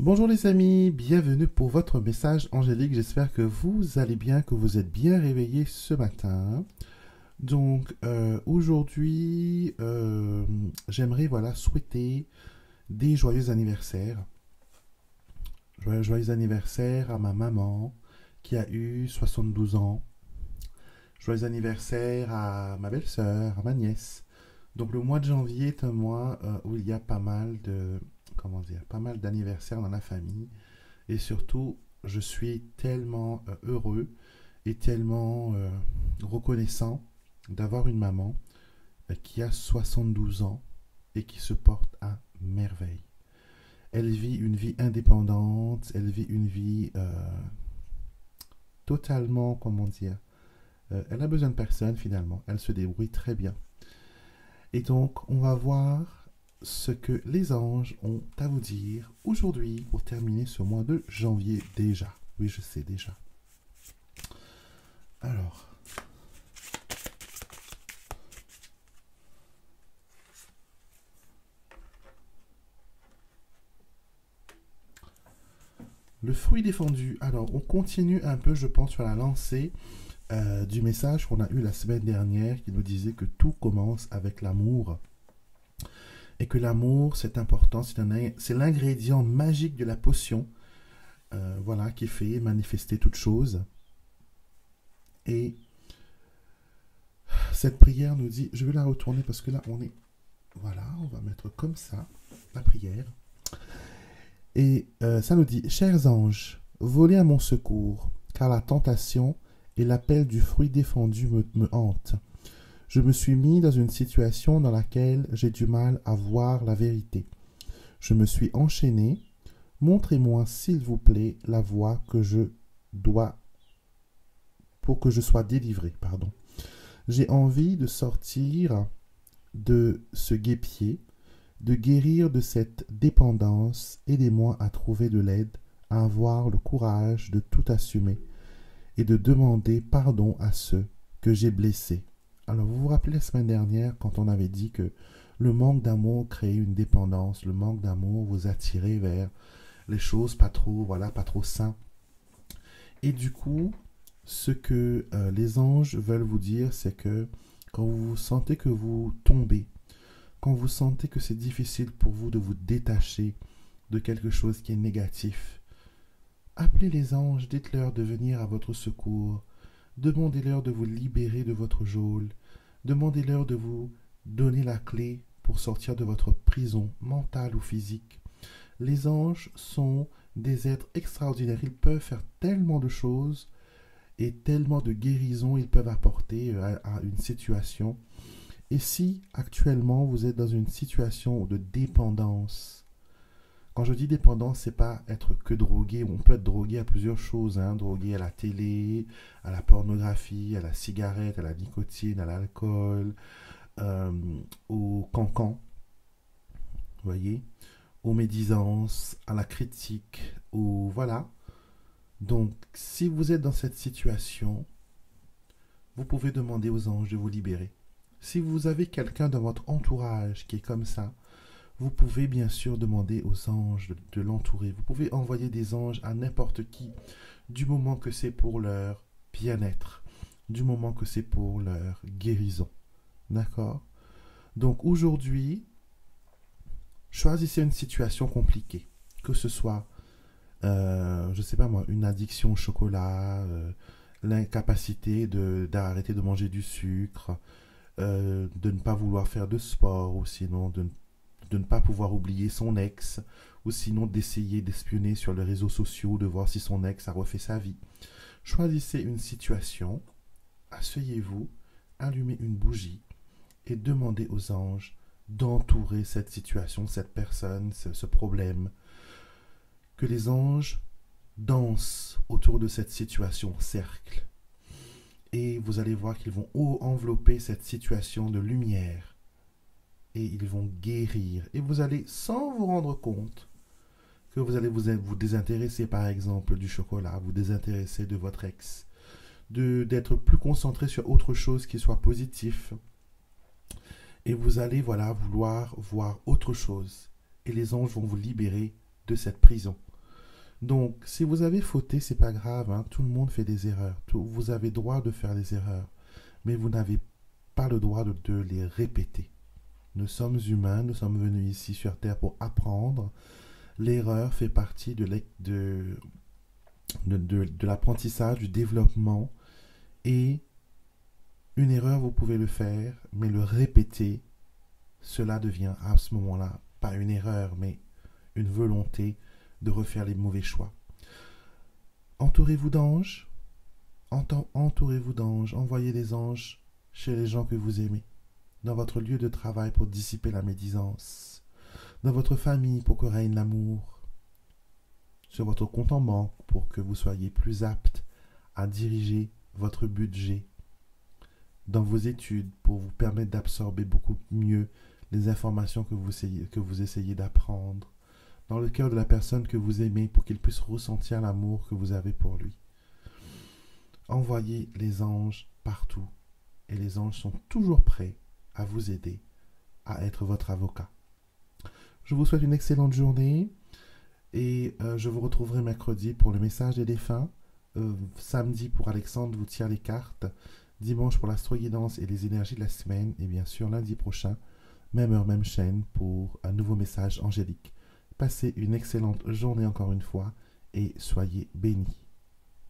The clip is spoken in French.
Bonjour les amis, bienvenue pour votre message angélique. J'espère que vous allez bien, que vous êtes bien réveillés ce matin. Donc aujourd'hui, j'aimerais souhaiter des joyeux anniversaires. Joyeux anniversaire à ma maman qui a eu 72 ans. Joyeux anniversaire à ma belle-sœur, à ma nièce. Donc le mois de janvier est un mois où il y a pas mal de, pas mal d'anniversaires dans la famille. Et surtout, je suis tellement heureux et tellement reconnaissant d'avoir une maman qui a 72 ans et qui se porte à merveille. Elle vit une vie indépendante, elle vit une vie totalement, elle a besoin de personne finalement, elle se débrouille très bien. Et donc, on va voir ce que les anges ont à vous dire aujourd'hui pour terminer ce mois de janvier déjà. Oui, je sais déjà. Alors, le fruit défendu. Alors, on continue un peu, je pense, sur la lancée du message qu'on a eu la semaine dernière qui nous disait que tout commence avec l'amour. Et que l'amour, c'est important, c'est l'ingrédient magique de la potion, qui fait manifester toute chose. Et cette prière nous dit, je vais la retourner parce que là, on va mettre comme ça, la prière. Et ça nous dit, chers anges, volez à mon secours, car la tentation et l'appel du fruit défendu me hantent. Je me suis mis dans une situation dans laquelle j'ai du mal à voir la vérité. Je me suis enchaîné. Montrez-moi, s'il vous plaît, la voie que je dois pour que je sois délivré. J'ai envie de sortir de ce guêpier, de guérir de cette dépendance. Aidez-moi à trouver de l'aide, à avoir le courage de tout assumer et de demander pardon à ceux que j'ai blessés. Alors, vous vous rappelez la semaine dernière quand on avait dit que le manque d'amour crée une dépendance, le manque d'amour vous attirait vers les choses pas trop saines. Et du coup, ce que les anges veulent vous dire, c'est que quand vous sentez que vous tombez, quand vous sentez que c'est difficile pour vous de vous détacher de quelque chose qui est négatif, appelez les anges, dites-leur de venir à votre secours. Demandez-leur de vous libérer de votre geôle. Demandez-leur de vous donner la clé pour sortir de votre prison mentale ou physique. Les anges sont des êtres extraordinaires. Ils peuvent faire tellement de choses et tellement de guérisons ils peuvent apporter à une situation. Et si actuellement vous êtes dans une situation de dépendance, quand je dis dépendance, c'est pas être que drogué. On peut être drogué à plusieurs choses, drogué à la télé, à la pornographie, à la cigarette, à la nicotine, à l'alcool, au cancan, vous voyez, aux médisances, à la critique, voilà. Donc, si vous êtes dans cette situation, vous pouvez demander aux anges de vous libérer. Si vous avez quelqu'un dans votre entourage qui est comme ça, vous pouvez bien sûr demander aux anges de l'entourer. Vous pouvez envoyer des anges à n'importe qui, du moment que c'est pour leur bien-être, du moment que c'est pour leur guérison. D'accord? Donc aujourd'hui, choisissez une situation compliquée, que ce soit, une addiction au chocolat, l'incapacité d'arrêter de manger du sucre, de ne pas vouloir faire de sport, ou sinon de ne pas pouvoir oublier son ex, ou sinon d'essayer d'espionner sur les réseaux sociaux, de voir si son ex a refait sa vie. Choisissez une situation, asseyez-vous, allumez une bougie et demandez aux anges d'entourer cette situation, cette personne, ce problème. Que les anges dansent autour de cette situation, cercle. Et vous allez voir qu'ils vont envelopper cette situation de lumière. Et ils vont guérir. Et vous allez, sans vous rendre compte, que vous allez vous désintéresser, par exemple, du chocolat, vous désintéresser de votre ex, d'être plus concentré sur autre chose qui soit positif. Et vous allez, vouloir voir autre chose. Et les anges vont vous libérer de cette prison. Donc, si vous avez fauté, c'est pas grave, hein, tout le monde fait des erreurs. Vous avez droit de faire des erreurs, mais vous n'avez pas le droit de les répéter. Nous sommes humains, nous sommes venus ici sur Terre pour apprendre. L'erreur fait partie de l'apprentissage, du développement. Et une erreur, vous pouvez le faire, mais le répéter, cela devient à ce moment-là pas une erreur, mais une volonté de refaire les mauvais choix. Entourez-vous d'anges, entourez-vous d'anges, envoyez des anges chez les gens que vous aimez, dans votre lieu de travail pour dissiper la médisance, dans votre famille pour que règne l'amour, sur votre compte en banque pour que vous soyez plus apte à diriger votre budget, dans vos études pour vous permettre d'absorber beaucoup mieux les informations que vous essayez d'apprendre, dans le cœur de la personne que vous aimez pour qu'il puisse ressentir l'amour que vous avez pour lui. Envoyez les anges partout et les anges sont toujours prêts à vous aider à être votre avocat. Je vous souhaite une excellente journée et je vous retrouverai mercredi pour le message des défunts, samedi pour Alexandre vous tire les cartes, dimanche pour l'astro-guidance et les énergies de la semaine et bien sûr lundi prochain, même heure, même chaîne pour un nouveau message angélique. Passez une excellente journée encore une fois et soyez bénis.